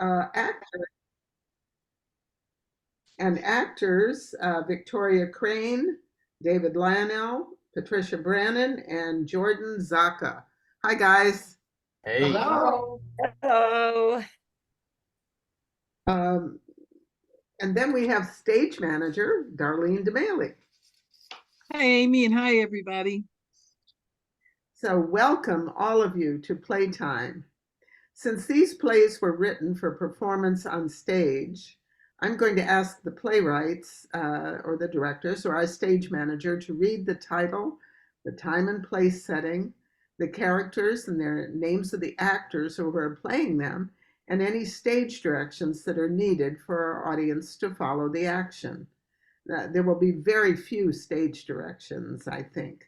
actor and actors, Victoria Crane, David Lionel, Patricia Brannon, and Jordan Zaka. Hi, guys. Hey, Hello. Hello. Um, and then we have stage manager, Darlene DeMaili. Hi, Amy, and hi, everybody. So welcome all of you to Playtime. Since these plays were written for performance on stage, I'm going to ask the playwrights or the directors or our stage manager to read the title, the time and place setting, the characters and their names of the actors who are playing them, and any stage directions that are needed for our audience to follow the action. There will be very few stage directions, I think,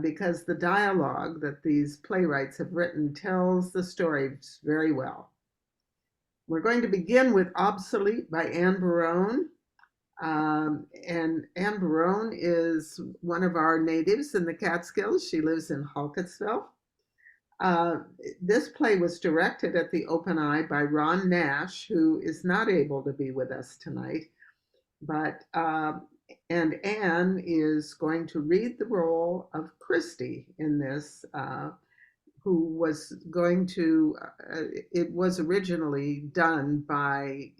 because the dialogue that these playwrights have written tells the stories very well. We're going to begin with Obsolete by Anne Barone. And Anne Barone is one of our natives in the Catskills. She lives in Halkettsville. This play was directed at the Open Eye by Ron Nash, who is not able to be with us tonight. But and Anne is going to read the role of Christy in this, who was going to, it was originally done by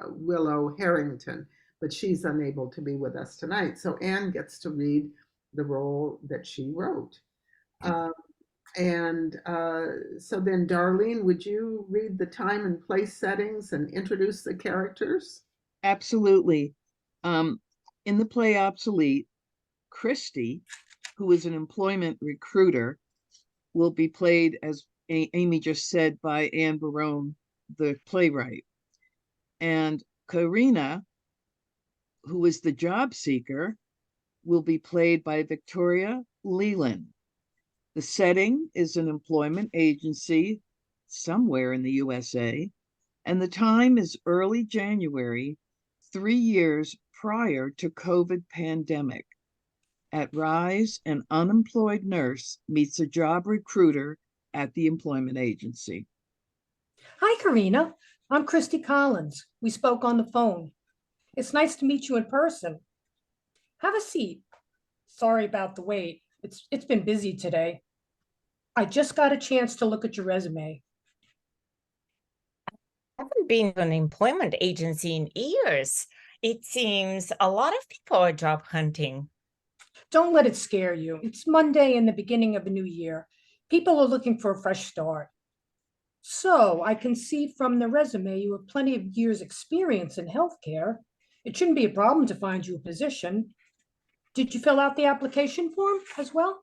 Willow Harrington, but she's unable to be with us tonight. So Anne gets to read the role that she wrote. So then Darlene, would you read the time and place settings and introduce the characters? Absolutely. In the play Obsolete, Christy, who is an employment recruiter, will be played, as Amy just said, by Anne Barone, the playwright. And Karina, who is the job seeker, will be played by Victoria Leland. The setting is an employment agency somewhere in the USA, and the time is early January, 3 years prior to COVID pandemic. At Rise, an unemployed nurse meets a job recruiter at the employment agency. Hi, Karina. I'm Christy Collins. We spoke on the phone. It's nice to meet you in person. Have a seat. Sorry about the wait. It's been busy today. I just got a chance to look at your resume. I haven't been to an employment agency in years. It seems a lot of people are job hunting. Don't let it scare you. It's Monday and the beginning of a new year. People are looking for a fresh start. So I can see from the resume you have plenty of years' experience in healthcare. It shouldn't be a problem to find you a position. Did you fill out the application form as well?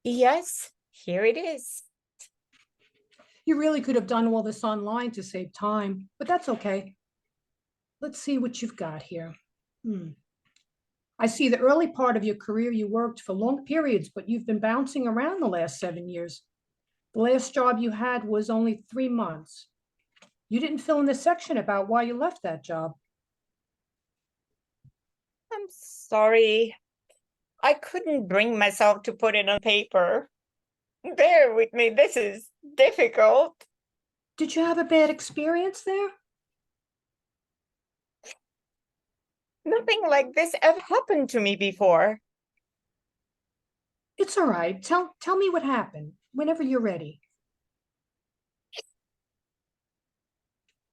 Yes, here it is. You really could have done all this online to save time, but that's okay. Let's see what you've got here. I see the early part of your career you worked for long periods, but you've been bouncing around the last 7 years. The last job you had was only 3 months. You didn't fill in the section about why you left that job. I'm sorry. I couldn't bring myself to put it on paper. Bear with me, this is difficult. Did you have a bad experience there? Nothing like this ever happened to me before. It's all right. Tell me what happened whenever you're ready.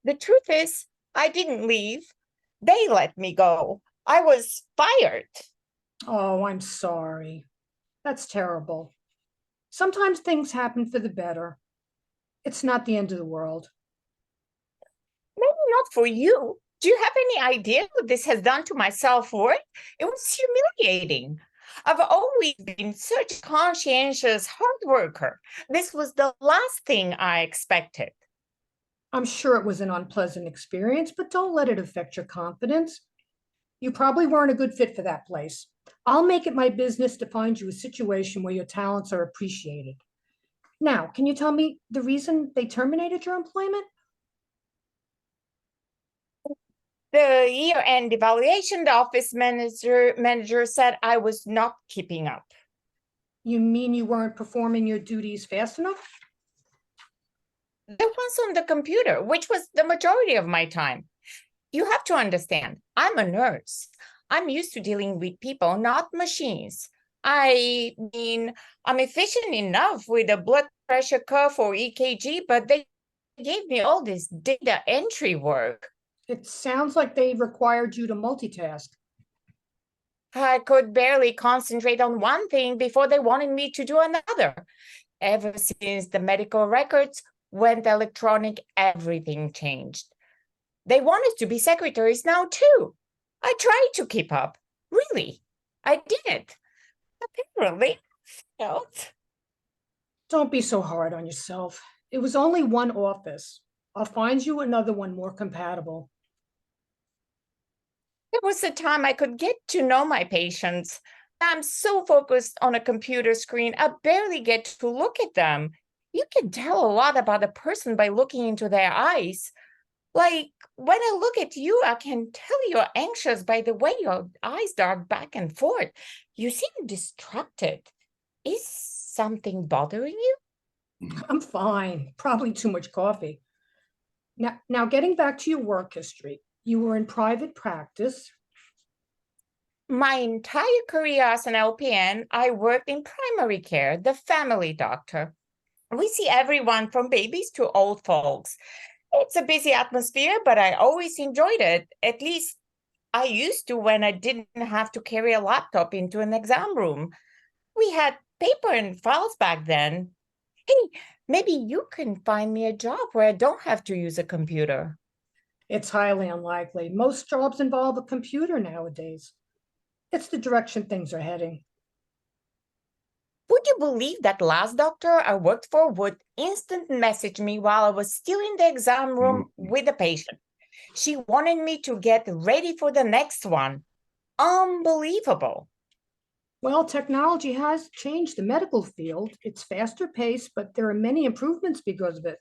The truth is, I didn't leave. They let me go. I was fired. Oh, I'm sorry. That's terrible. Sometimes things happen for the better. It's not the end of the world. Maybe not for you. Do you have any idea what this has done to my self-worth? It was humiliating. I've always been such a conscientious hard worker. This was the last thing I expected. I'm sure it was an unpleasant experience, but don't let it affect your confidence. You probably weren't a good fit for that place. I'll make it my business to find you a situation where your talents are appreciated. Now, can you tell me the reason they terminated your employment? The year-end evaluation, the office manager said I was not keeping up. You mean you weren't performing your duties fast enough? the ones on the computer, which was the majority of my time. You have to understand, I'm a nurse. I'm used to dealing with people, not machines. I mean, I'm efficient enough with a blood pressure curve or EKG, but they gave me all this data entry work. It sounds like they required you to multitask. I could barely concentrate on one thing before they wanted me to do another. Ever since the medical records went electronic, everything changed. They wanted to be secretaries now, too. I tried to keep up. Really, I did. Apparently, felt. Don't be so hard on yourself. It was only one office. I'll find you another one more compatible. There was a time I could get to know my patients. I'm so focused on a computer screen, I barely get to look at them. You can tell a lot about a person by looking into their eyes. Like, when I look at you, I can tell you're anxious by the way your eyes dart back and forth. You seem distracted. Is something bothering you? I'm fine. Probably too much coffee. Now getting back to your work history. You were in private practice. My entire career as an LPN, I worked in primary care, the family doctor. We see everyone from babies to old folks. It's a busy atmosphere, but I always enjoyed it. At least I used to when I didn't have to carry a laptop into an exam room. We had paper and files back then. Hey, maybe you can find me a job where I don't have to use a computer. It's highly unlikely. Most jobs involve a computer nowadays. It's the direction things are heading. Would you believe that last doctor I worked for would instant message me while I was still in the exam room with a patient? She wanted me to get ready for the next one. Unbelievable. Well, technology has changed the medical field. It's faster paced, but there are many improvements because of it.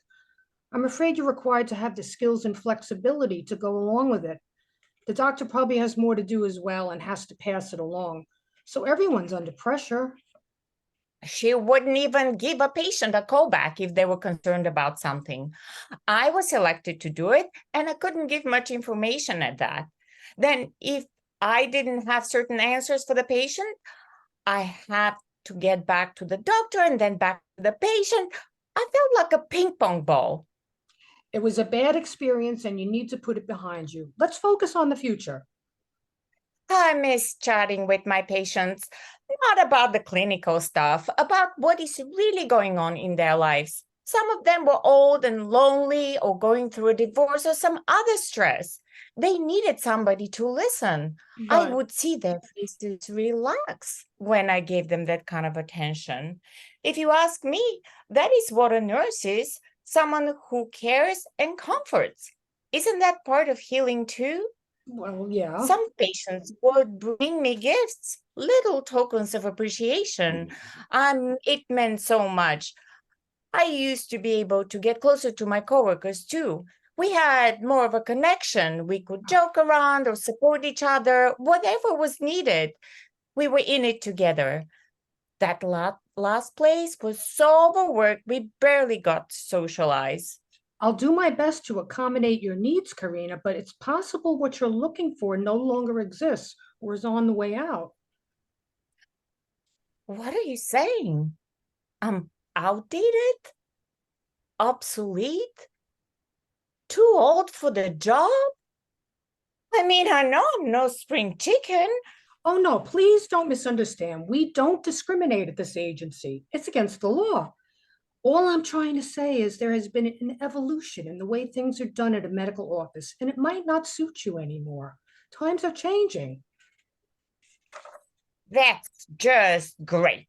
I'm afraid you're required to have the skills and flexibility to go along with it. The doctor probably has more to do as well and has to pass it along. So everyone's under pressure. She wouldn't even give a patient a call back if they were concerned about something. I was selected to do it, and I couldn't give much information at that. Then, if I didn't have certain answers for the patient, I had to get back to the doctor and then back to the patient. I felt like a ping pong ball. It was a bad experience and you need to put it behind you. Let's focus on the future. I miss chatting with my patients, not about the clinical stuff, about what is really going on in their lives. Some of them were old and lonely or going through a divorce or some other stress. They needed somebody to listen. I But would see their faces relax when I gave them that kind of attention. If you ask me, that is what a nurse is, someone who cares and comforts. Isn't that part of healing too? well, yeah. Some patients would bring me gifts, little tokens of appreciation. It meant so much. I used to be able to get closer to my coworkers too. We had more of a connection. We could joke around or support each other, whatever was needed. We were in it together. That last place was so overworked, we barely got to socialize. I'll do my best to accommodate your needs, Karina, but it's possible what you're looking for no longer exists or is on the way out. What are you saying? I'm outdated? Obsolete? Too old for the job? I mean, I know I'm no spring chicken. Oh, no, please don't misunderstand. We don't discriminate at this agency. It's against the law. All I'm trying to say is there has been an evolution in the way things are done at a medical office, and it might not suit you anymore. Times are changing. That's just great.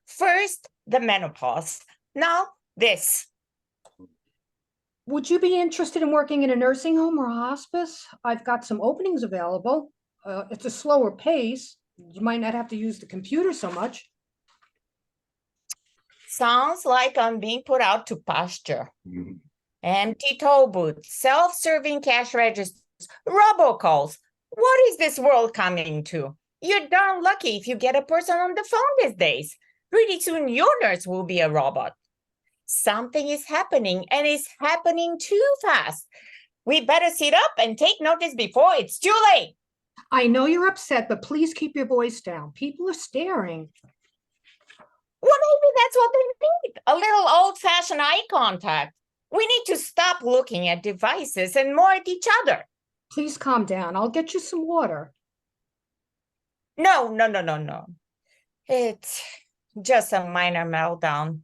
First, the menopause. Now, this. Would you be interested in working in a nursing home or a hospice? I've got some openings available. It's a slower pace. You might not have to use the computer so much. Sounds like I'm being put out to pasture. Empty toll booths, self-serving cash registers, robocalls. What is this world coming to? You're darn lucky if you get a person on the phone these days. Pretty soon your nurse will be a robot. Something is happening, and it's happening too fast. We better sit up and take notice before it's too late. I know you're upset, but please keep your voice down. People are staring. Well, maybe that's what they need. A little old-fashioned eye contact. We need to stop looking at devices and more at each other. Please calm down. I'll get you some water. No, no, no, no, no. It's just a minor meltdown.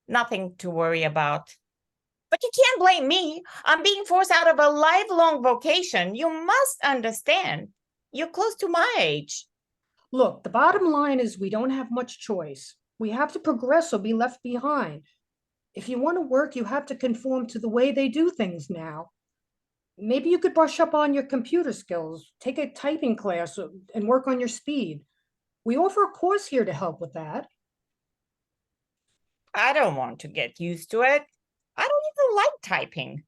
Nothing to worry about. But you can't blame me. I'm being forced out of a lifelong vocation. You must understand. You're close to my age. Look, the bottom line is we don't have much choice. We have to progress or be left behind. If you want to work, you have to conform to the way they do things now. Maybe you could brush up on your computer skills, take a typing class, and work on your speed. We offer a course here to help with that. I don't want to get used to it. I don't even like typing.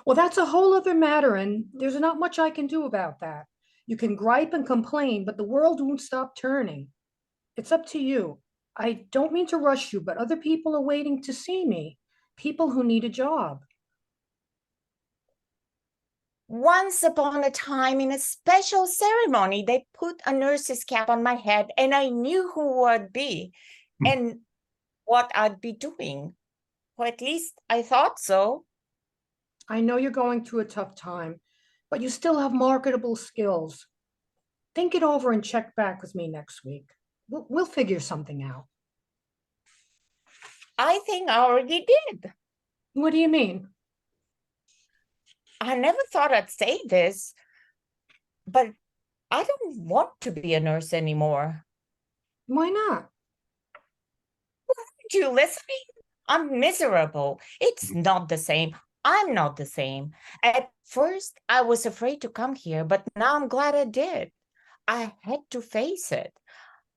Well, that's a whole other matter, and there's not much I can do about that. You can gripe and complain, but the world won't stop turning. It's up to you. I don't mean to rush you, but other people are waiting to see me. People who need a job. Once upon a time, in a special ceremony, they put a nurse's cap on my head, and I knew who I'd be and what I'd be doing. Or at least I thought so. I know you're going through a tough time, but you still have marketable skills. Think it over and check back with me next week. We'll figure something out. I think I already did. What do you mean? I never thought I'd say this, but I don't want to be a nurse anymore. Why not? Aren't you listening? I'm miserable. It's not the same. I'm not the same. At first, I was afraid to come here, but now I'm glad I did. I had to face it.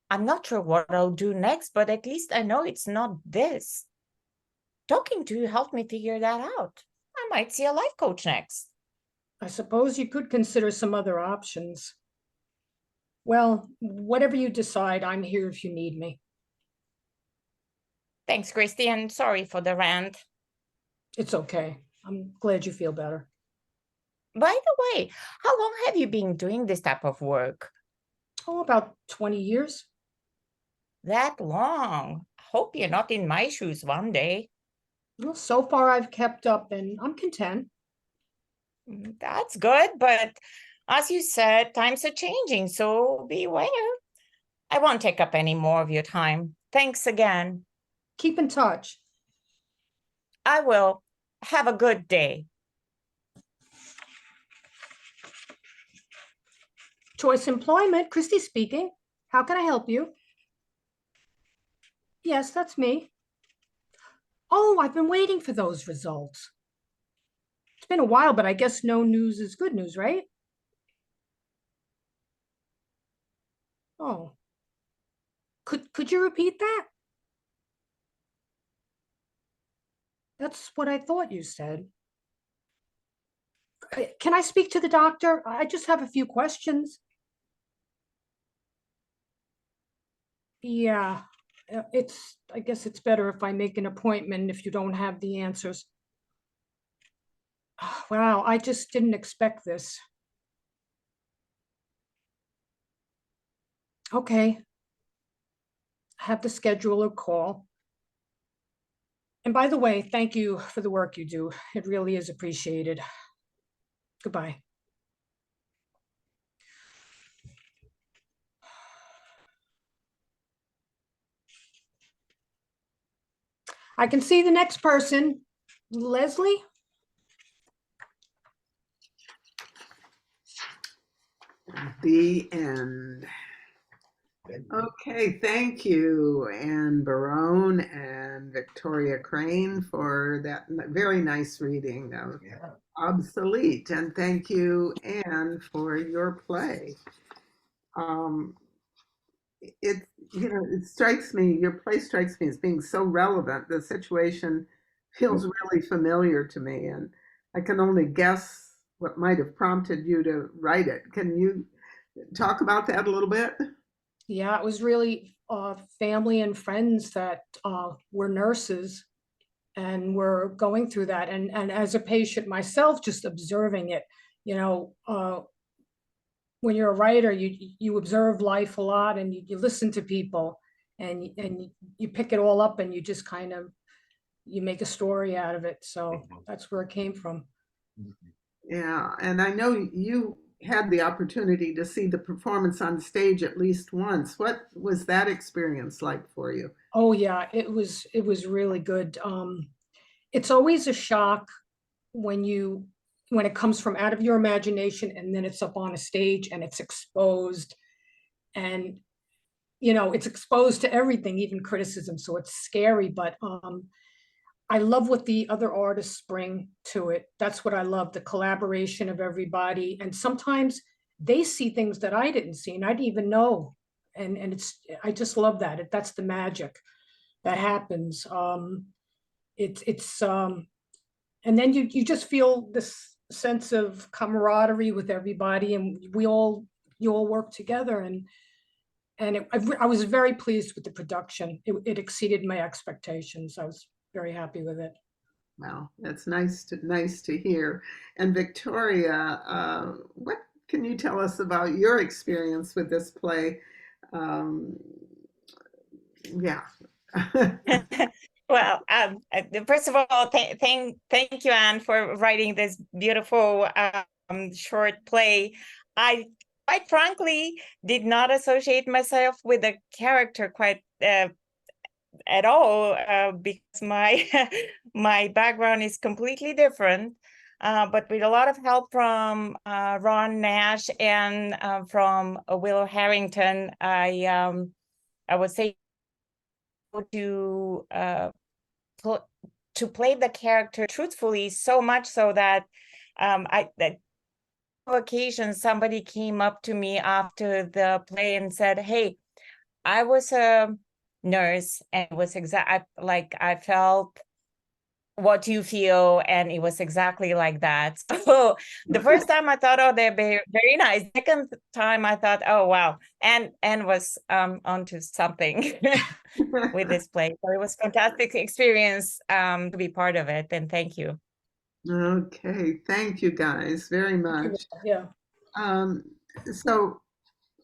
I'm not sure what I'll do next, but at least I know it's not this. Talking to you helped me figure that out. I might see a life coach next. I suppose you could consider some other options. Well, whatever you decide, I'm here if you need me. Thanks, Christy, and sorry for the rant. It's okay. I'm glad you feel better. By the way, how long have you been doing this type of work? Oh, about 20 years. That long. Hope you're not in my shoes one day. Well, so far I've kept up and I'm content. That's good, but as you said, times are changing, so beware. I won't take up any more of your time. Thanks again. Keep in touch. I will. Have a good day. Choice Employment, Christy speaking. How can I help you? Yes, that's me. Oh, I've been waiting for those results. It's been a while, but I guess no news is good news, right? Oh. Could you repeat that? That's what I thought you said. Can I speak to the doctor? I just have a few questions. Yeah, I guess it's better if I make an appointment if you don't have the answers. Wow, I just didn't expect this. Okay. Have the scheduler call. And by the way, thank you for the work you do. It really is appreciated. Goodbye. I can see the next person. Leslie? The end. Okay, thank you, Anne Barone and Victoria Crane, for that very nice reading of Obsolete. And thank you, Anne, for your play. It strikes me, your play strikes me as being so relevant. The situation feels really familiar to me, and I can only guess what might have prompted you to write it. Can you talk about that a little bit? Yeah, it was really family and friends that were nurses. and we're going through that. And as a patient myself, just observing it, you know, when you're a writer, you observe life a lot, and you listen to people, and you pick it all up, and you just kind of, you make a story out of it. So that's where it came from. Yeah, and I know you had the opportunity to see the performance on stage at least once. What was that experience like for you? Oh yeah, it was really good. It's always a shock when when it comes from out of your imagination, and then it's up on a stage and it's exposed, and you know, it's exposed to everything, even criticism. So it's scary, but I love what the other artists bring to it. That's what I love, the collaboration of everybody. And sometimes they see things that I didn't see and I didn't even know. And it's, I just love that. That's the magic that happens. It's and then you just feel this sense of camaraderie with everybody, and you all work together, and I was very pleased with the production. It exceeded my expectations. I was very happy with it. Well, that's nice to hear. And Victoria, what can you tell us about your experience with this play? Um, yeah. Well, first of all, thank you, Anne, for writing this beautiful short play. I quite frankly did not associate myself with the character quite at all, because my my background is completely different. But with a lot of help from Ron Nash and from Will Harrington, I would say to to play the character truthfully, so much so that that occasion somebody came up to me after the play and said, "Hey, I was a nurse, and it was like I felt what you feel, and it was exactly like that." So the first time I thought, oh, they're very nice. Second time I thought, oh wow, and was onto something with this play. So it was fantastic experience to be part of it, and thank you. Okay, thank you guys very much. Yeah. Um, so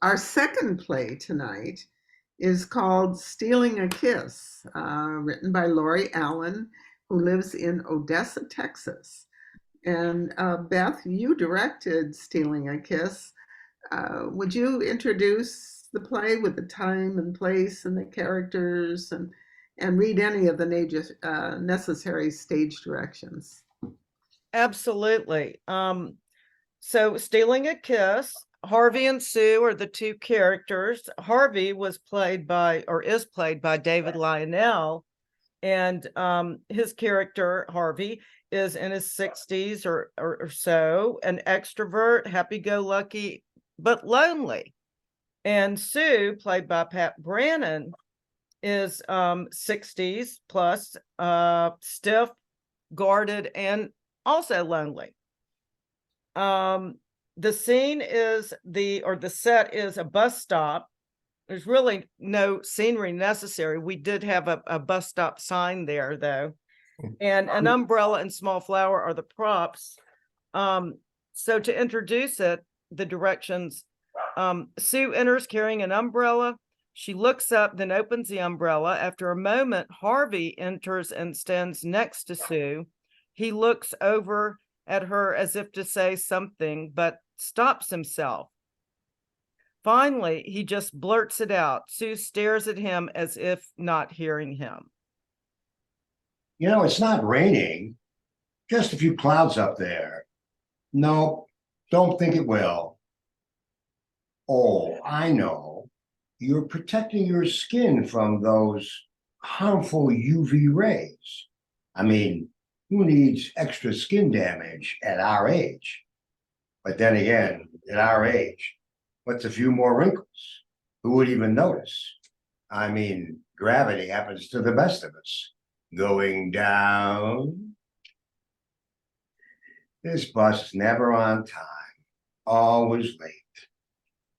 our second play tonight is called Stealing a Kiss, written by Lori Allen, who lives in Odessa, Texas. And Beth, you directed Stealing a Kiss. Would you introduce the play with the time and place and the characters, and read any of the necessary stage directions? Absolutely. So Stealing a Kiss, Harvey and Sue are the two characters. Harvey was played by, or is played by, David Lionel. And his character, Harvey, is in his 60s or so, an extrovert, happy-go-lucky, but lonely. And Sue, played by Pat Brannon, is 60s plus, stiff, guarded, and also lonely. The scene is the set is a bus stop. There's really no scenery necessary. We did have a bus stop sign there, though, and an umbrella and small flower are the props. So to introduce it, the directions, Sue enters carrying an umbrella. She looks up, then opens the umbrella. After a moment, Harvey enters and stands next to Sue. He looks over at her as if to say something, but stops himself. Finally, he just blurts it out. Sue stares at him as if not hearing him. You know, it's not raining, just a few clouds up there. No, don't think it will. Oh, I know. You're protecting your skin from those harmful UV rays. I mean, who needs extra skin damage at our age? But then again, at our age, what's a few more wrinkles? Who would even notice? I mean, gravity happens to the best of us. Going down. This bus is never on time, always late.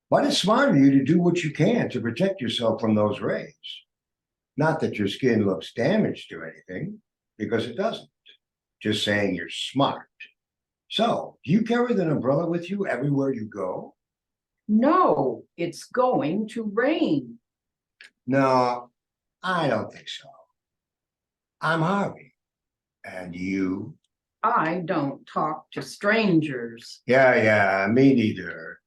But it's smart of you to do what you can to protect yourself from those rays. Not that your skin looks damaged or anything. because it doesn't. Just saying you're smart. So, do you carry the umbrella with you everywhere you go? No, it's going to rain. No, I don't think so. I'm Harvey. And you? I don't talk to strangers. Yeah, me neither.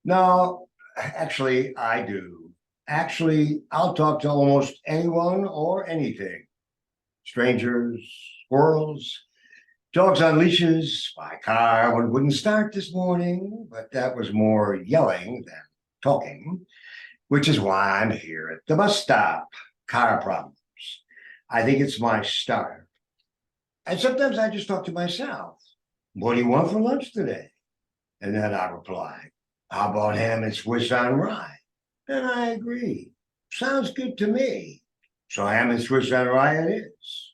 No, actually, I do. Actually, I'll talk to almost anyone or anything. Strangers, squirrels, dogs on leashes. My car wouldn't start this morning, but that was more yelling than talking, which is why I'm here at the bus stop. Car problems. I think it's my starter. And sometimes I just talk to myself. What do you want for lunch today? And then I reply, how about ham and Swiss on rye? And I agree. Sounds good to me. So ham and Swiss on rye it is.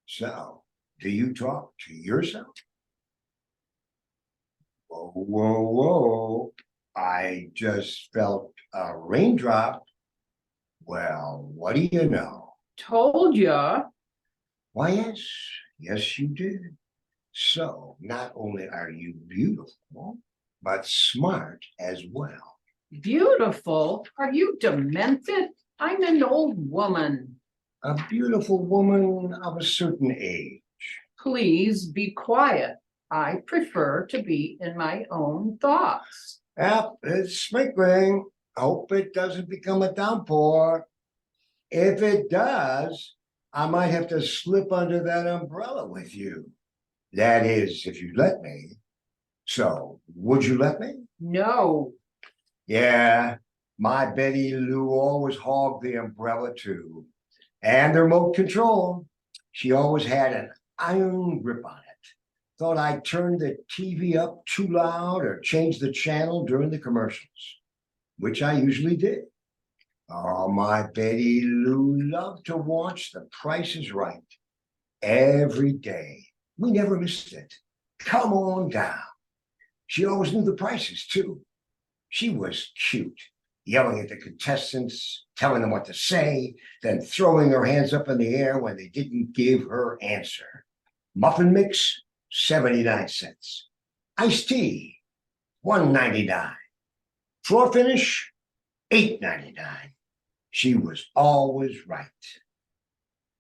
So, do you talk to yourself? Whoa. I just felt a raindrop. Well, what do you know? Told ya. Why, yes, you did. So, not only are you beautiful, but smart as well. Beautiful? Are you demented? I'm an old woman. A beautiful woman of a certain age. Please be quiet. I prefer to be in my own thoughts. Yep, it's sprinkling. Hope it doesn't become a downpour. If it does, I might have to slip under that umbrella with you. That is, if you let me. So, would you let me? No, Yeah, my Betty Lou always hogged the umbrella too. And the remote control. She always had an iron grip on it. Thought I turned the TV up too loud or changed the channel during the commercials, which I usually did. Oh, my Betty Lou loved to watch The Price is Right every day. We never missed it. Come on down. She always knew the prices too. She was cute, yelling at the contestants, telling them what to say, then throwing her hands up in the air when they didn't give her answer. Muffin mix, 79 cents. Iced tea, $1.99. Floor finish, $8.99. She was always right.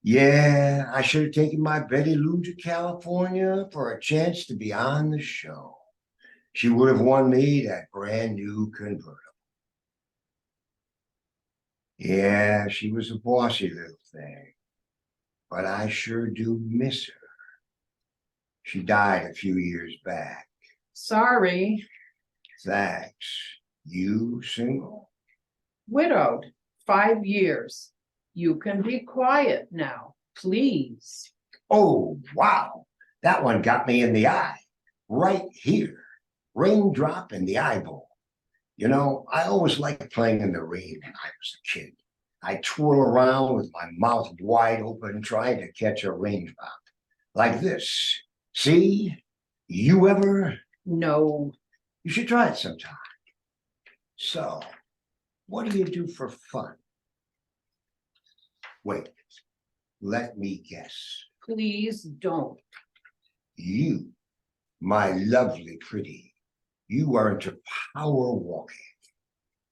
Yeah, I should have taken my Betty Lou to California for a chance to be on the show. She would have won me that brand new convertible. Yeah, she was a bossy little thing, but I sure do miss her. She died a few years back. sorry. Thanks. You single? Widowed, 5 years. You can be quiet now, please. Oh, wow. That one got me in the eye. Right here. Raindrop in the eyeball. You know, I always liked playing in the rain when I was a kid. I twirl around with my mouth wide open, trying to catch a raindrop. Like this. See? You ever? No, You should try it sometime. So, what do you do for fun? Wait, let me guess. please don't. You, my lovely pretty, you are into power walking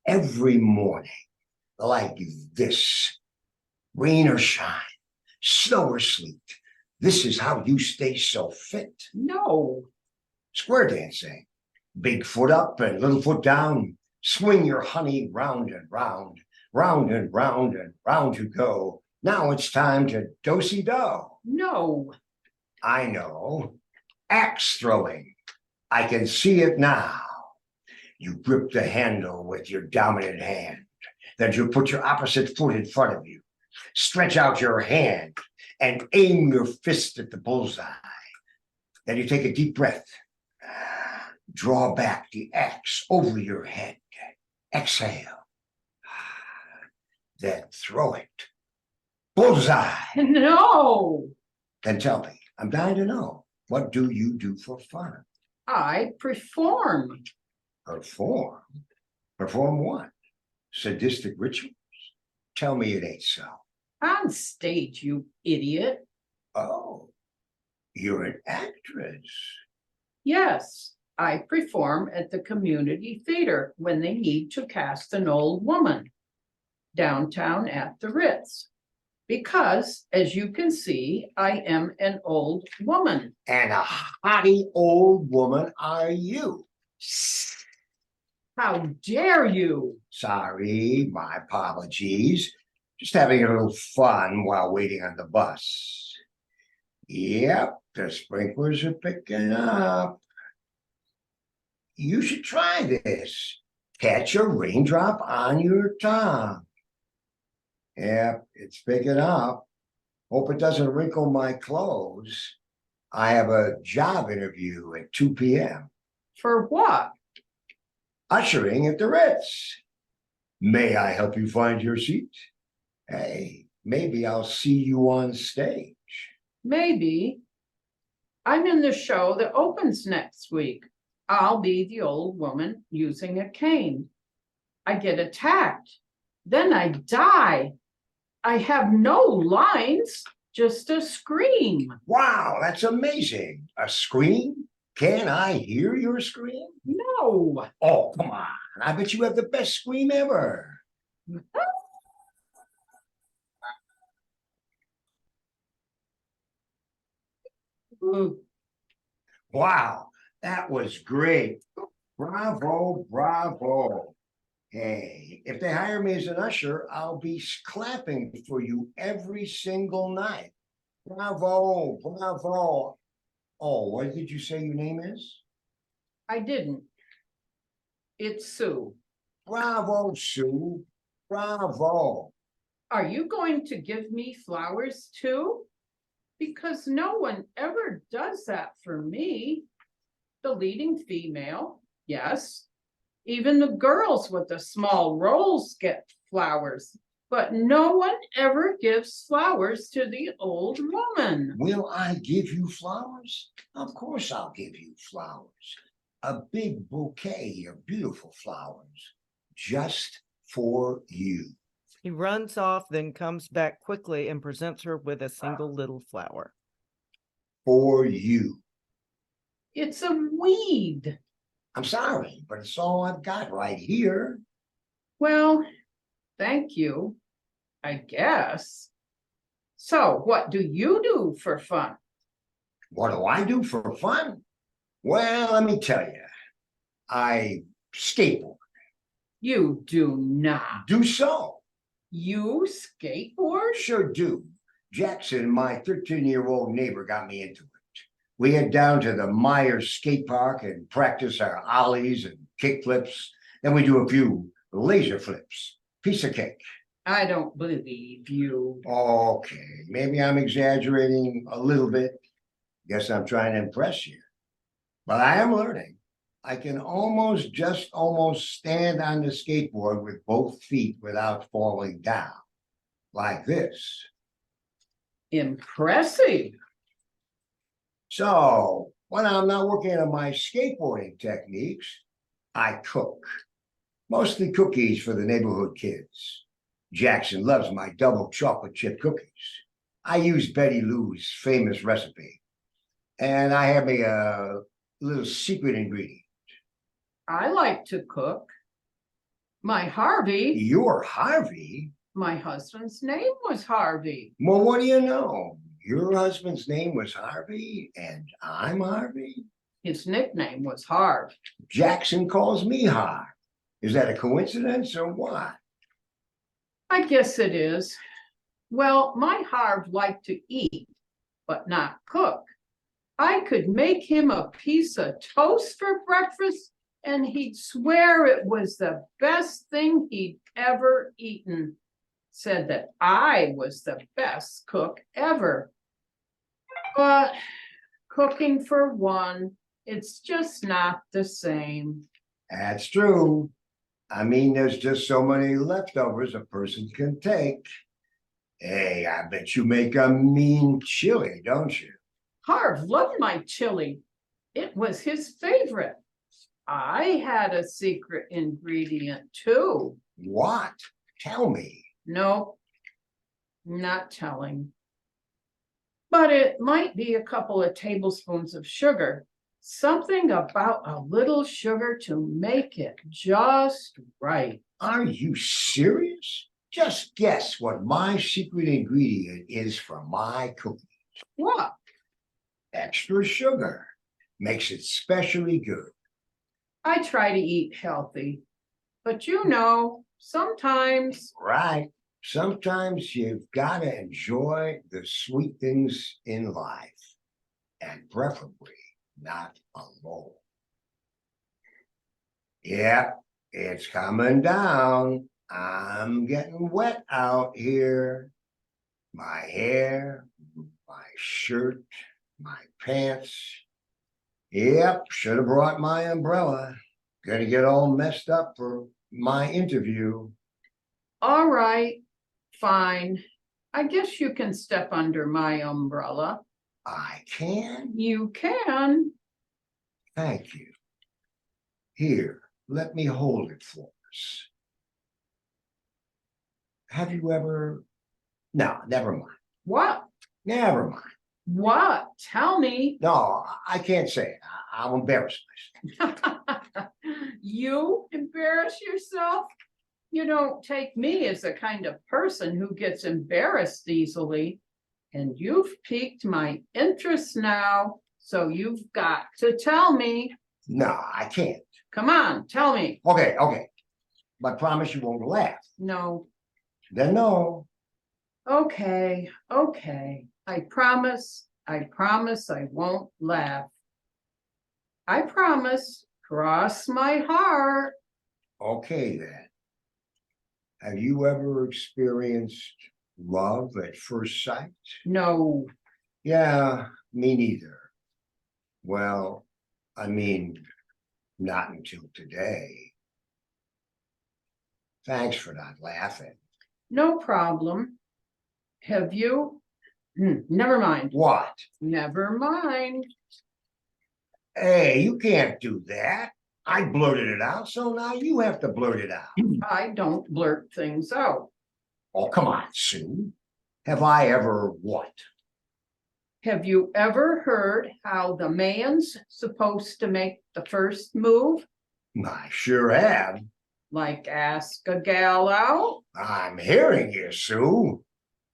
every morning like this. Rain or shine, snow or sleet. This is how you stay so fit. No, Square dancing, big foot up and little foot down. Swing your honey round and round, round and round and round you go. Now it's time to do-si-do. no, I know. Axe throwing. I can see it now. You grip the handle with your dominant hand. Then you put your opposite foot in front of you. Stretch out your hand and aim your fist at the bullseye. Then you take a deep breath. Draw back the axe over your head. Exhale. Then throw it. Bullseye. no. Then tell me, I'm dying to know, what do you do for fun? I perform. Perform? Perform what? Sadistic rituals? Tell me it ain't so. On stage, you idiot. Oh, you're an actress. Yes, I perform at the community theater when they need to cast an old woman downtown at the Ritz. Because, as you can see, I am an old woman. And a hottie old woman are you. How dare you? Sorry, my apologies. Just having a little fun while waiting on the bus. Yep, the sprinklers are picking up. You should try this. Catch a raindrop on your tongue. Yep, it's picking up. Hope it doesn't wrinkle my clothes. I have a job interview at 2 p.m. For what? Ushering at the Ritz. May I help you find your seat? Hey, maybe I'll see you on stage. Maybe. I'm in the show that opens next week. I'll be the old woman using a cane. I get attacked. Then I die. I have no lines, just a scream. Wow, that's amazing. A scream? Can I hear your scream? No. Oh, come on. I bet you have the best scream ever. Mm. Wow, that was great. Bravo, bravo. Hey, if they hire me as an usher, I'll be clapping for you every single night. Bravo, bravo. Oh, what did you say your name is? I didn't. It's Sue. Bravo, Sue. Bravo. Are you going to give me flowers too? Because no one ever does that for me. The leading female, yes. Even the girls with the small roles get flowers, but no one ever gives flowers to the old woman. Will I give you flowers? Of course I'll give you flowers. A big bouquet of beautiful flowers, just for you. He runs off, then comes back quickly and presents her with a single little flower. For you. It's a weed. I'm sorry, but it's all I've got right here. Well, thank you, I guess. So what do you do for fun? What do I do for fun? Well, let me tell you. I skateboard. You do not. Do so. You skateboard? Sure do. Jackson, my 13-year-old neighbor, got me into it. We head down to the Myers skate park and practice our ollies and kick flips. Then we do a few laser flips. Piece of cake. I don't believe you. Okay, maybe I'm exaggerating a little bit. Guess I'm trying to impress you. But I am learning. I can almost stand on the skateboard with both feet without falling down. Like this. Impressive. So, when I'm not working on my skateboarding techniques, I cook. Mostly cookies for the neighborhood kids. Jackson loves my double chocolate chip cookies. I use Betty Lou's famous recipe. And I have a little secret ingredient. I like to cook. My Harvey, You're Harvey? my husband's name was Harvey. Well, what do you know? Your husband's name was Harvey, and I'm Harvey? His nickname was Harv. Jackson calls me Harv. Is that a coincidence or what? I guess it is. Well, my Harv liked to eat, but not cook. I could make him a piece of toast for breakfast, and he'd swear it was the best thing he'd ever eaten. Said that I was the best cook ever. But cooking for one, it's just not the same. That's true. I mean, there's just so many leftovers a person can take. Hey, I bet you make a mean chili, don't you? Harv loved my chili. It was his favorite. I had a secret ingredient too. But it might be a couple of tablespoons of sugar. Something about a little sugar to make it just right. Are you serious? Just guess what my secret ingredient is for my cookie. What? Extra sugar makes it specially good. I try to eat healthy, but you know, sometimes Right. Sometimes you've got to enjoy the sweet things in life, and preferably not alone. Yeah, it's coming down. I'm getting wet out here. My hair, my shirt, my pants. Yep, should have brought my umbrella. Gonna get all messed up for my interview. all right, fine. I guess you can step under my umbrella. I can? You can. Thank you. Here, let me hold it for us. Have you ever? No, never mind. What? Never mind. What? Tell me. No, I can't say it. I'll embarrass myself. You embarrass yourself? You don't take me as the kind of person who gets embarrassed easily. And you've piqued my interest now, so you've got to tell me. No, I can't. Come on, tell me. Okay. But promise you won't laugh. No. Then no. Okay. I promise I won't laugh. I promise, cross my heart. Okay then. Have you ever experienced love at first sight? No. Yeah, me neither. Well, I mean, not until today. Thanks for not laughing. No problem. Have you? Never mind. What? Never mind. Hey, you can't do that. I blurted it out, so now you have to blurt it out. I don't blurt things out. Oh, come on, Sue. Have I ever what? Have you ever heard how the man's supposed to make the first move? I sure have. Like ask a gal out? I'm hearing you, Sue.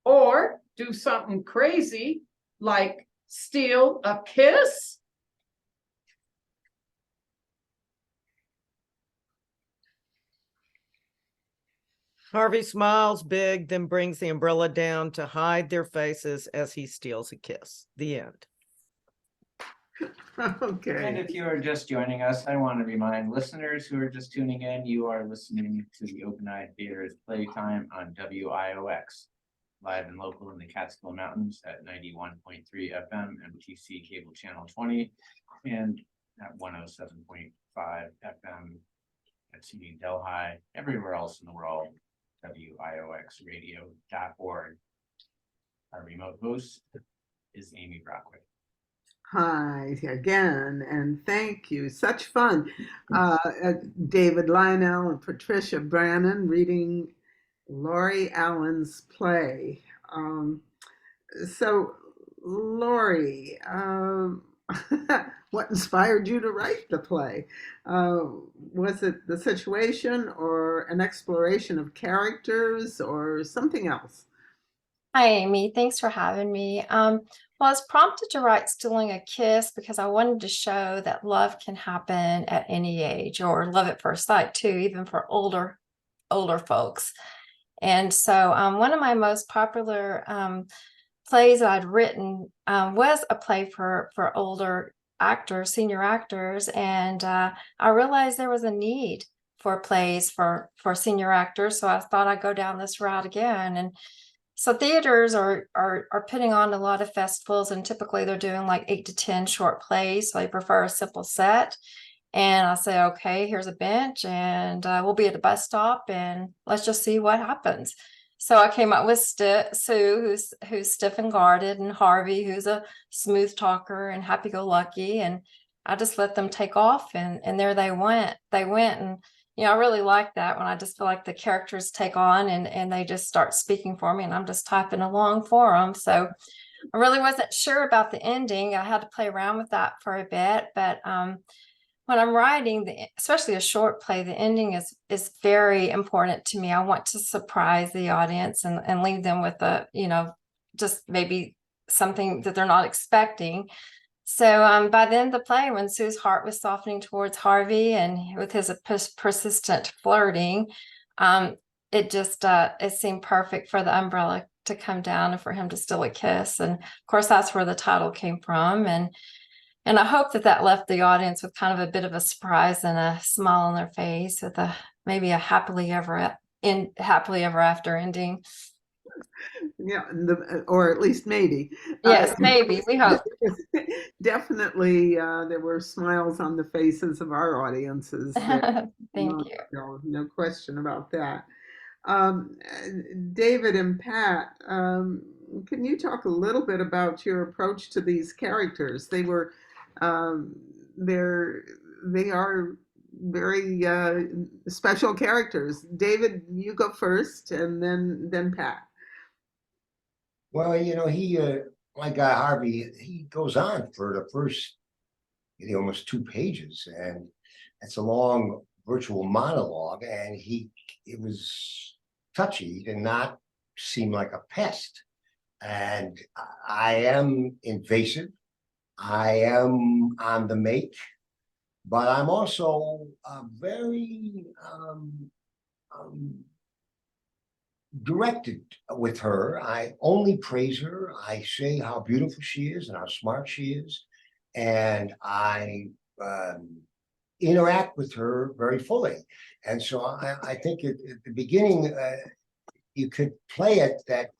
Or do something crazy like steal a kiss? Harvey smiles big, then brings the umbrella down to hide their faces as he steals a kiss. The end. And Okay. if you are just joining us, I want to remind listeners who are just tuning in, you are listening to the Open Eye Theater's Playtime on WIOX, live and local in the Catskill Mountains at 91.3 FM, MTC Cable Channel 20, and at 107.5 FM at CD Delhi, everywhere else in the world, WIOXradio.org. Our remote host is Amy Brockway. Hi again, and thank you. Such fun. David Lionel and Patricia Brannon reading Laurie Allen's play. So, Laurie, what inspired you to write the play? Was it the situation or an exploration of characters or something else? Hi, Amy. Thanks for having me. Well, I was prompted to write Stealing a Kiss because I wanted to show that love can happen at any age, or love at first sight too, even for older folks. And so one of my most popular plays that I'd written was a play for older actors, senior actors. And I realized there was a need for plays for senior actors. So I thought I'd go down this route again. And so theaters are putting on a lot of festivals, and typically they're doing like 8 to 10 short plays. So they prefer a simple set. And I say, okay, here's a bench, and we'll be at a bus stop, and let's just see what happens. So I came up with Sue, who's stiff and guarded, and Harvey, who's a smooth talker and happy-go-lucky. And I just let them take off, and there they went. And I really like that when I just feel like the characters take on and they just start speaking for me, and I'm just typing along for them. So I really wasn't sure about the ending. I had to play around with that for a bit, but when I'm writing, especially a short play, the ending is very important to me. I want to surprise the audience and leave them with just maybe something that they're not expecting. So by the end of the play, when Sue's heart was softening towards Harvey and with his persistent flirting, it seemed perfect for the umbrella to come down and for him to steal a kiss. And of course, that's where the title came from. And I hope that left the audience with kind of a bit of a surprise and a smile on their face with maybe a happily ever after ending. Yeah, or at least maybe. Yes, maybe. We hope. Definitely, there were smiles on the faces of our audiences there. Thank you. No question about that. Um, David and Pat, can you talk a little bit about your approach to these characters? Um, they are very special characters. David, you go first, and then Pat. Well, he, my guy Harvey, he goes on for the first, almost 2 pages, and it's a long virtual monologue, and it was touchy. He did not seem like a pest. And I am invasive. I am on the make, but I'm also very directed with her. I only praise her. I say how beautiful she is and how smart she is. And I interact with her very fully. And so I think at the beginning, you could play it that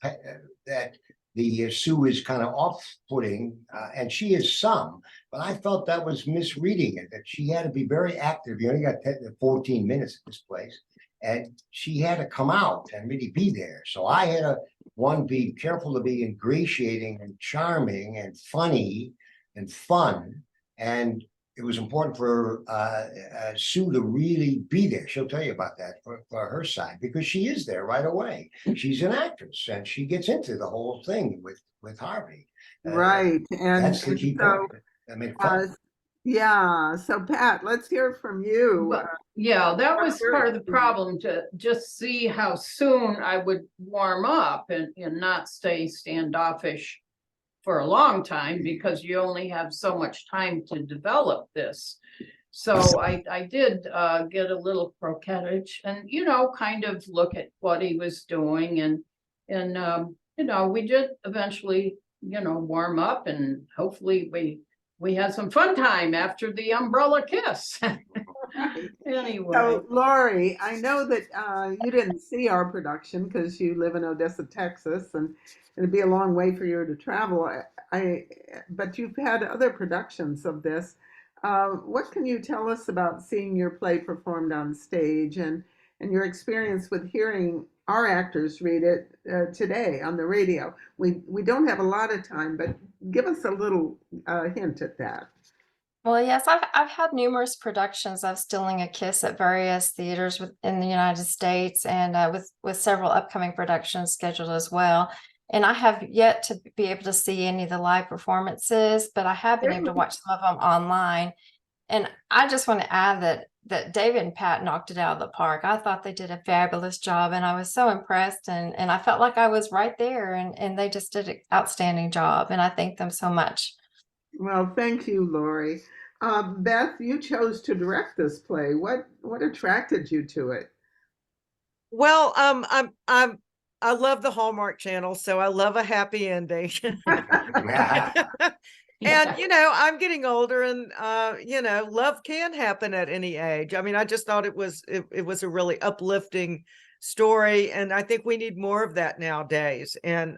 the Sue is kind of off-putting, and she is some, but I felt that was misreading it, that she had to be very active. You only got 14 minutes at this place, and she had to come out and really be there. So I had to, be careful to be ingratiating and charming and funny and fun. And it was important for Sue to really be there. She'll tell you about that for her side, because she is there right away. She's an actress, and she gets into the whole thing with Harvey. Right, and That's the key so point. I mean, fun. yeah. So Pat, let's hear from you. But yeah, that was where- part of the problem, to just see how soon I would warm up and not stay standoffish for a long time, because you only have so much time to develop this. So I did get a little coquettish and, kind of look at what he was doing, and we did eventually, warm up, and hopefully we had some fun time after the umbrella kiss. Anyway. So Lori, I know that you didn't see our production because you live in Odessa, Texas, and it'd be a long way for you to travel. But you've had other productions of this. What can you tell us about seeing your play performed on stage, and your experience with hearing our actors read it today on the radio? We don't have a lot of time, but give us a little hint at that. Well, yes, I've had numerous productions of Stealing a Kiss at various theaters in the United States, and with several upcoming productions scheduled as well. And I have yet to be able to see any of the live performances, but I have been able to watch some of them online. And I just want to add that David and Pat knocked it out of the park. I thought they did a fabulous job, and I was so impressed, and I felt like I was right there, and they just did an outstanding job, and I thank them so much. Well, thank you, Lori. Beth, you chose to direct this play. What attracted you to it? Well, I love the Hallmark Channel, so I love a happy ending. And I'm getting older, and love can happen at any age. I mean, I just thought it was a really uplifting story, and I think we need more of that nowadays. And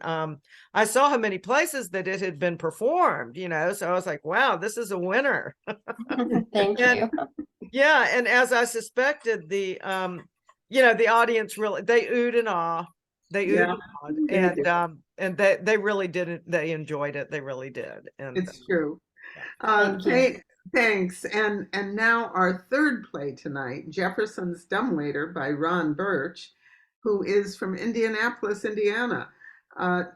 I saw how many places that it had been performed, so I was like, wow, this is a winner. Thank you. Yeah, and as I suspected, the audience really, they oohed and ah. They oohed and ahhed, and they really didn't. They enjoyed it. They really did. And It's true. Thank you. Thanks. And now our third play tonight, Jefferson's Dumbwaiter by Ron Birch, who is from Indianapolis, Indiana.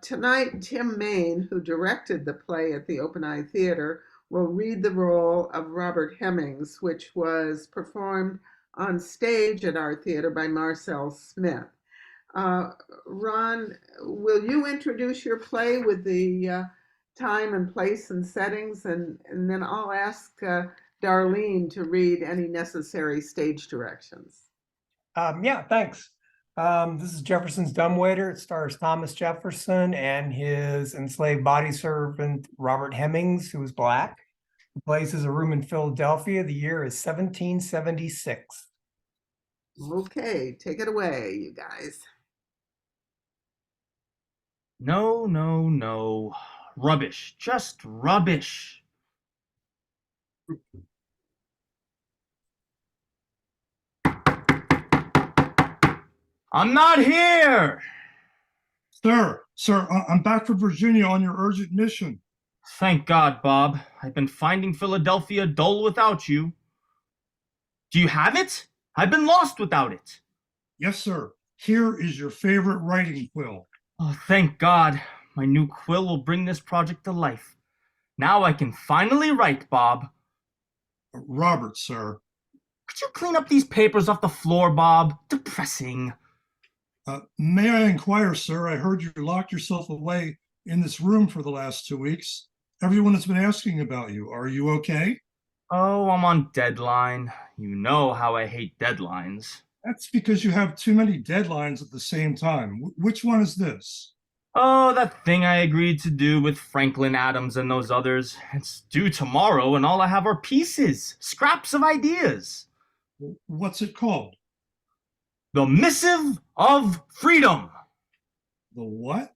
Tonight, Tim Main, who directed the play at the Open Eye Theater, will read the role of Robert Hemmings, which was performed on stage at our theater by Marcel Smith. Uh, Ron, will you introduce your play with the time and place and settings, and then I'll ask Darlene to read any necessary stage directions. Yeah, thanks. This is Jefferson's Dumbwaiter. It stars Thomas Jefferson and his enslaved body servant, Robert Hemmings, who is Black. The place is a room in Philadelphia. The year is 1776. Okay, take it away, you guys. No, no, no. Rubbish. Just rubbish. I'm not here! Sir, I'm back from Virginia on your urgent mission. Thank God, Bob. I've been finding Philadelphia dull without you. Do you have it? I've been lost without it. Yes, sir. Here is your favorite writing quill. Oh, thank God. My new quill will bring this project to life. Now I can finally write, Bob. Robert, sir. Could you clean up these papers off the floor, Bob? Depressing. May I inquire, sir? I heard you locked yourself away in this room for the last 2 weeks. Everyone has been asking about you. Are you okay? Oh, I'm on deadline. You know how I hate deadlines. That's because you have too many deadlines at the same time. Which one is this? Oh, that thing I agreed to do with Franklin Adams and those others. It's due tomorrow, and all I have are pieces, scraps of ideas. What's it called? The Missive of Freedom. The what?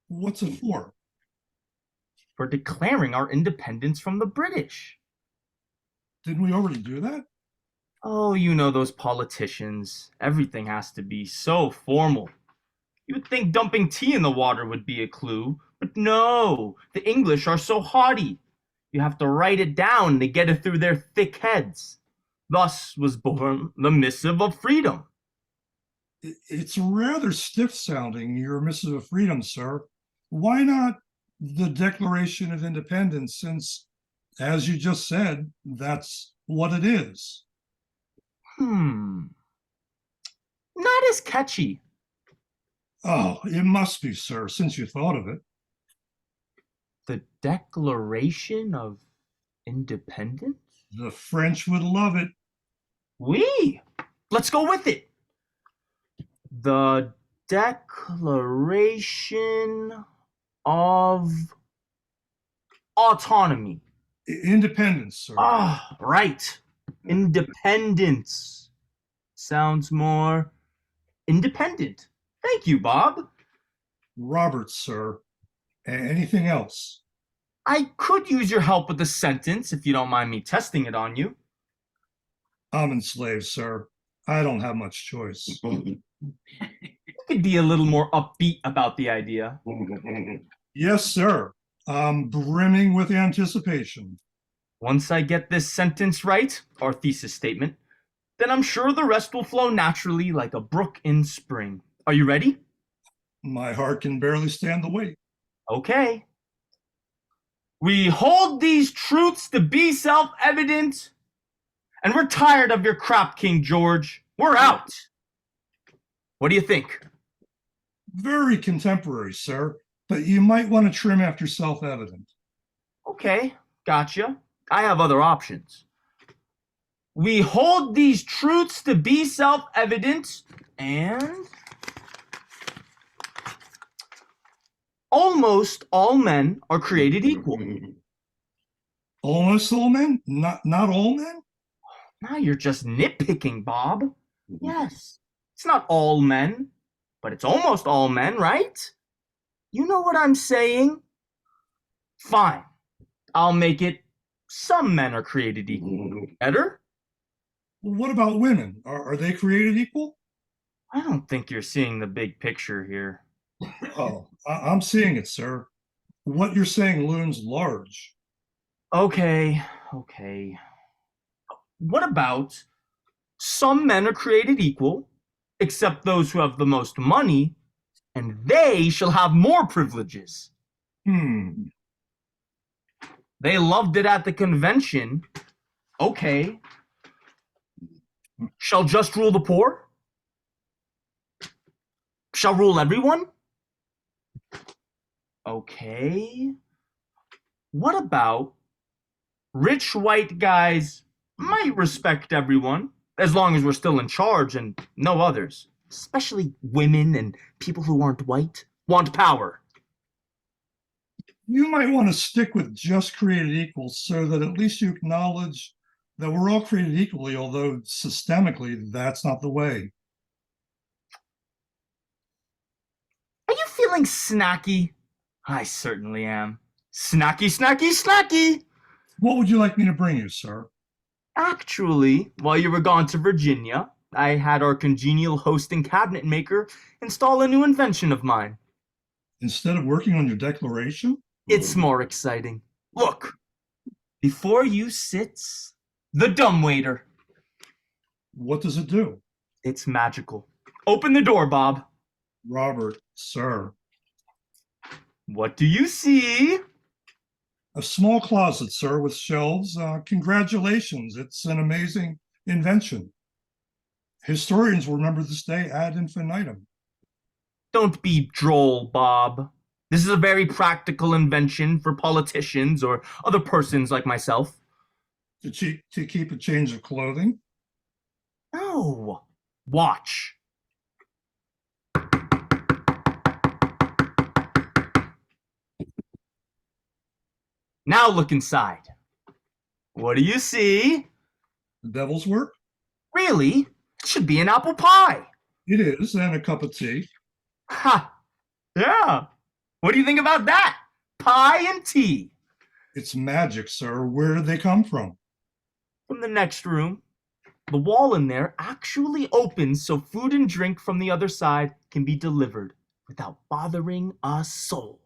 What's it for? For declaring our independence from the British. Didn't we already do that? Oh, you know those politicians. Everything has to be so formal. You would think dumping tea in the water would be a clue, but no, the English are so haughty. You have to write it down to get it through their thick heads. Thus was born the Missive of Freedom. It's rather stiff sounding, your Missive of Freedom, sir. Why not the Declaration of Independence, since, as you just said, that's what it is? Not as catchy. Oh, it must be, sir, since you thought of it. The Declaration of Independence? The French would love it. Oui! Let's go with it. The Declaration of Autonomy. Independence, sir. Ah, right. Independence. Sounds more independent. Thank you, Bob. Robert, sir. Anything else? I could use your help with the sentence if you don't mind me testing it on you. I'm enslaved, sir. I don't have much choice. You could be a little more upbeat about the idea. Yes, sir. I'm brimming with anticipation. Once I get this sentence right, our thesis statement, then I'm sure the rest will flow naturally like a brook in spring. Are you ready? My heart can barely stand the weight. Okay. We hold these truths to be self-evident, and we're tired of your crap, King George. We're out. What do you think? Very contemporary, sir, but you might want to trim after self-evident. Okay, gotcha. I have other options. We hold these truths to be self-evident, and almost all men are created equal. Almost all men? Not all men? Now you're just nitpicking, Bob. Yes, it's not all men, but it's almost all men, right? You know what I'm saying? Fine. I'll make it some men are created equal. Better? What about women? Are they created equal? I don't think you're seeing the big picture here. Oh, I'm seeing it, sir. What you're saying looms large. Okay. What about some men are created equal, except those who have the most money and they shall have more privileges. Hmm. They loved it at the convention. Okay. Shall just rule the poor? Shall rule everyone? Okay. What about rich white guys might respect everyone as long as we're still in charge and no others, especially women and people who aren't white, want power. You might want to stick with just created equal so that at least you acknowledge that we're all created equally, although systemically that's not the way. Are you feeling snacky? I certainly am. Snacky, snacky, snacky! What would you like me to bring you, sir? Actually, while you were gone to Virginia, I had our congenial host and cabinet maker install a new invention of mine. Instead of working on your declaration? It's more exciting. Look, before you sits the dumbwaiter. What does it do? It's magical. Open the door, Bob. Robert, sir. What do you see? A small closet, sir, with shelves. Congratulations. It's an amazing invention. Historians will remember this day ad infinitum. Don't be droll, Bob. This is a very practical invention for politicians or other persons like myself. To keep a change of clothing? No. Watch. Now look inside. What do you see? The devil's work? Really? It should be an apple pie. It is, and a cup of tea. Ha! Yeah. What do you think about that? Pie and tea. It's magic, sir. Where did they come from? From the next room. The wall in there actually opens so food and drink from the other side can be delivered without bothering a soul.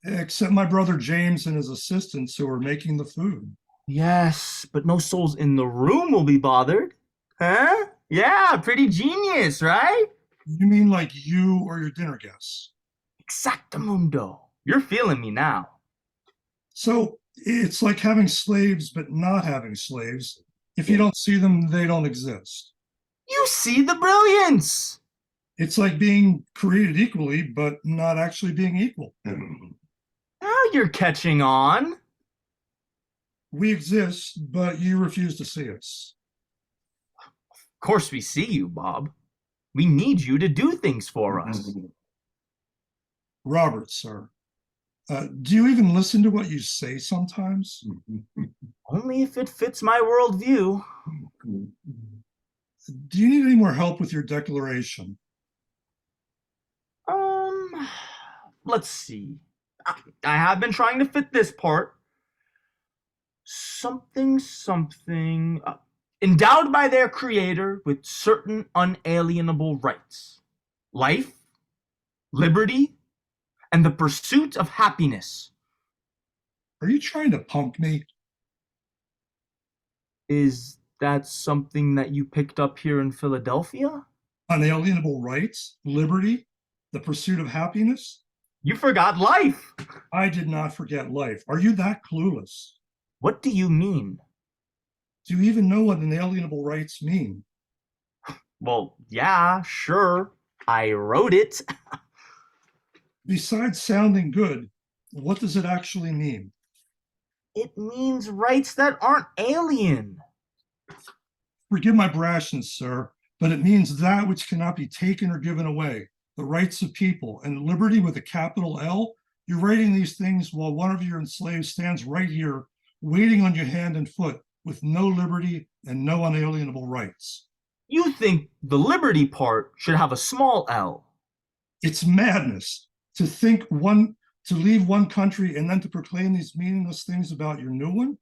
Except my brother James and his assistants who are making the food. Yes, but no souls in the room will be bothered. Huh? Yeah, pretty genius, right? You mean like you or your dinner guests? Exactamundo. You're feeling me now. So it's like having slaves, but not having slaves. If you don't see them, they don't exist. You see the brilliance. It's like being created equally, but not actually being equal. Now you're catching on. We exist, but you refuse to see us. Of course we see you, Bob. We need you to do things for us. Robert, sir, do you even listen to what you say sometimes? Only if it fits my worldview. Do you need any more help with your declaration? Let's see. I have been trying to fit this part. Something. Endowed by their creator with certain unalienable rights. Life, liberty, and the pursuit of happiness. Are you trying to pump me? Is that something that you picked up here in Philadelphia? Unalienable rights, liberty, the pursuit of happiness? You forgot life. I did not forget life. Are you that clueless? What do you mean? Do you even know what inalienable rights mean? Well, yeah, sure. I wrote it. Besides sounding good, what does it actually mean? It means rights that aren't alien. Forgive my brashness, sir, but it means that which cannot be taken or given away, the rights of people, and liberty with a capital L. You're writing these things while one of your enslaved stands right here, waiting on your hand and foot, with no liberty and no unalienable rights. You think the liberty part should have a small L. It's madness to leave one country and then to proclaim these meaningless things about your new one.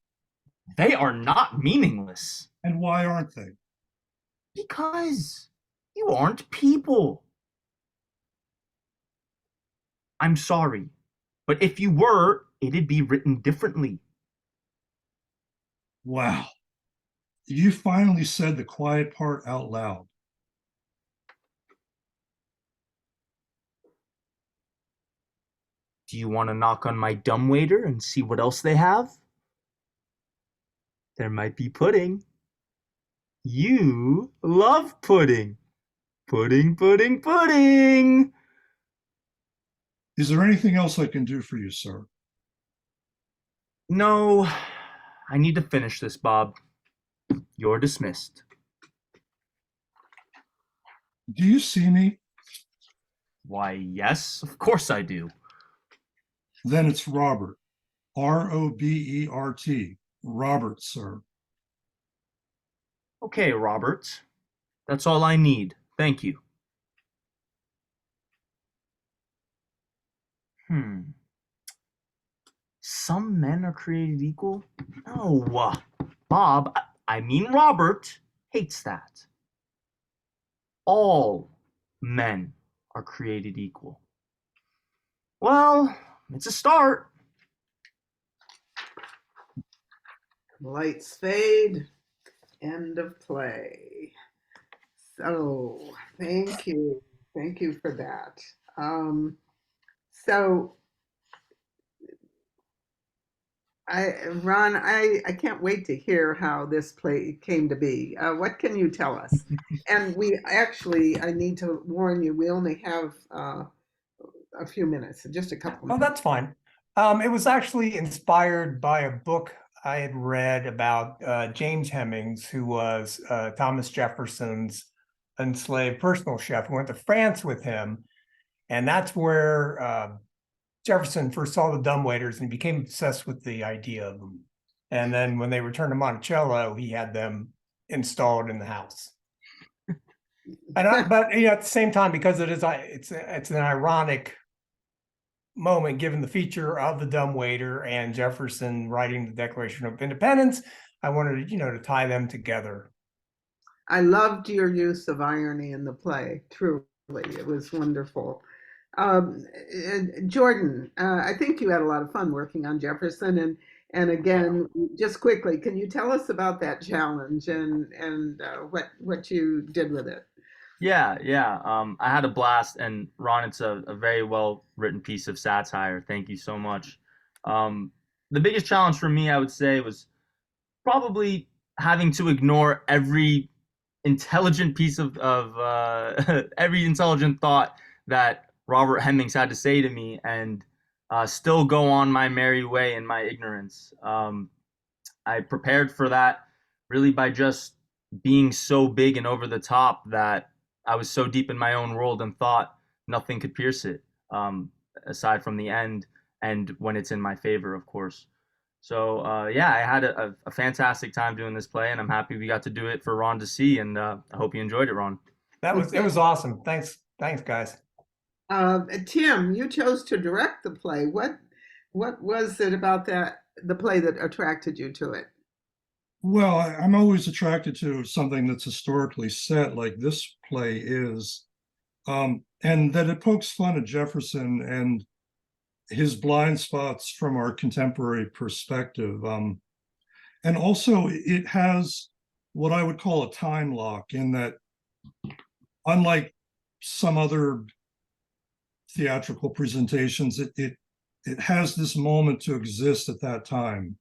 They are not meaningless. And why aren't they? Because you aren't people. I'm sorry, but if you were, it'd be written differently. Wow. You finally said the quiet part out loud. Do you want to knock on my dumbwaiter and see what else they have? There might be pudding. You love pudding. Pudding, pudding, pudding. Is there anything else I can do for you, sir? No, I need to finish this, Bob. You're dismissed. Do you see me? Why, yes, of course I do. Then it's Robert. Robert. Robert, sir. Okay, Robert. That's all I need. Thank you. Some men are created equal? No. Bob, I mean Robert, hates that. All men are created equal. Well, it's a start. Lights fade. End of play. So, thank you. Thank you for that. So, Ron, I can't wait to hear how this play came to be. What can you tell us? And I need to warn you, we only have a few minutes, just a couple Oh, minutes. that's fine. It was actually inspired by a book I had read about James Hemings, who was Thomas Jefferson's enslaved personal chef, who went to France with him. And that's where Jefferson first saw the dumbwaiters and became obsessed with the idea of them. And then when they returned to Monticello, he had them installed in the house. But at the same time, because it's an ironic moment given the feature of the dumbwaiter and Jefferson writing the Declaration of Independence, I wanted to tie them together. I loved your use of irony in the play. Truly, it was wonderful. Jordan, I think you had a lot of fun working on Jefferson, and again, just quickly, can you tell us about that challenge and what you did with it? Yeah. I had a blast, and Ron, it's a very well written piece of satire. Thank you so much. The biggest challenge for me, I would say, was probably having to ignore every intelligent piece of every intelligent thought that Robert Hemings had to say to me, and still go on my merry way in my ignorance. I prepared for that really by just being so big and over the top that I was so deep in my own world and thought nothing could pierce it, aside from the end, and when it's in my favor, of course. So yeah, I had a fantastic time doing this play, and I'm happy we got to do it for Ron to see, and I hope you enjoyed it, Ron. It was awesome. Thanks, guys. Tim, you chose to direct the play. What was it about the play that attracted you to it? Well, I'm always attracted to something that's historically set, like this play is, and that it pokes fun at Jefferson and his blind spots from our contemporary perspective. And also, it has what I would call a time lock, in that, unlike some other theatrical presentations, it has this moment to exist at that time,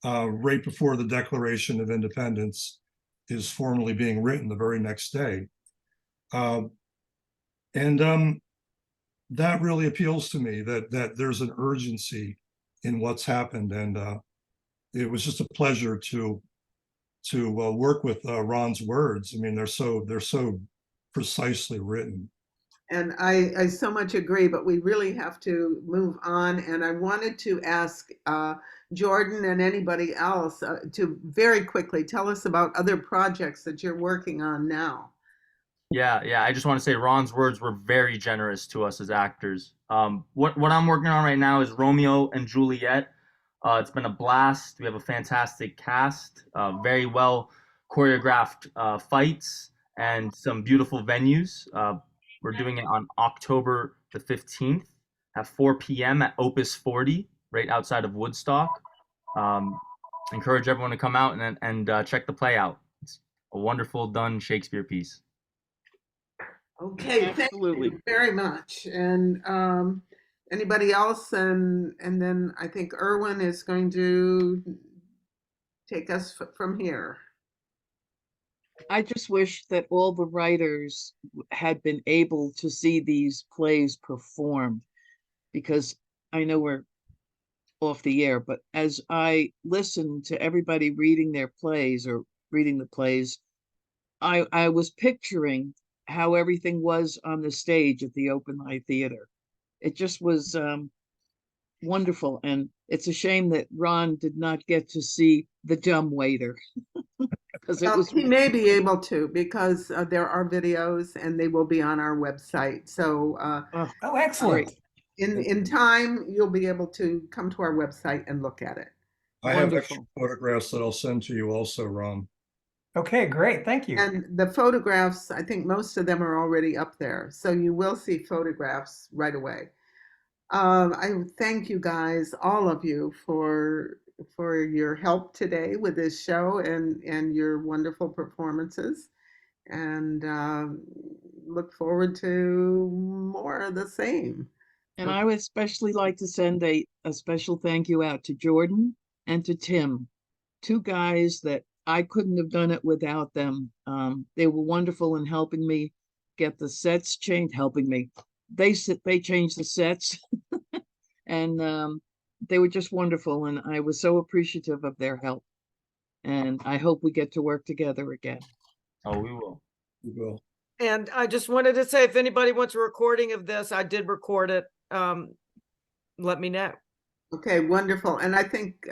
right before the Declaration of Independence is formally being written the very next day. And that really appeals to me, that there's an urgency in what's happened. And it was just a pleasure to work with Ron's words. I mean, they're so precisely written. And I so much agree, but we really have to move on. And I wanted to ask Jordan and anybody else to very quickly tell us about other projects that you're working on now. Yeah. I just want to say Ron's words were very generous to us as actors. What I'm working on right now is Romeo and Juliet. It's been a blast. We have a fantastic cast, very well choreographed fights, and some beautiful venues. We're doing it on October the 15th at 4 p.m. at Opus 40, right outside of Woodstock. Encourage everyone to come out and check the play out. It's a wonderful done Shakespeare piece. Okay, thank Absolutely. you very much. And Anybody else? And then I think Erwin is going to take us from here. I just wish that all the writers had been able to see these plays performed, because I know we're off the air, but as I listened to everybody reading their plays or reading the plays, I was picturing how everything was on the stage at the Open Eye Theater. It just was wonderful, and it's a shame that Ron did not get to see The Dumb Waiter because it Well, was he may be able to, because there are videos and they will be on our website. So oh, Oh, excellent. great. in time, you'll be able to come to our website and look at it. I have extra Wonderful. photographs that I'll send to you also, Ron. Okay, great. Thank you. And the photographs, I think most of them are already up there. So you will see photographs right away. I thank you guys, all of you, for your help today with this show and your wonderful performances. And look forward to more of the same. And I would especially like to send a special thank you out to Jordan and to Tim, two guys that I couldn't have done it without them. They were wonderful in helping me get the sets changed, helping me. They changed the sets, and they were just wonderful. And I was so appreciative of their help. And I hope we get to work together again. Oh, we will. You will. And I just wanted to say, if anybody wants a recording of this, I did record it. Let me know. Okay, wonderful. And I think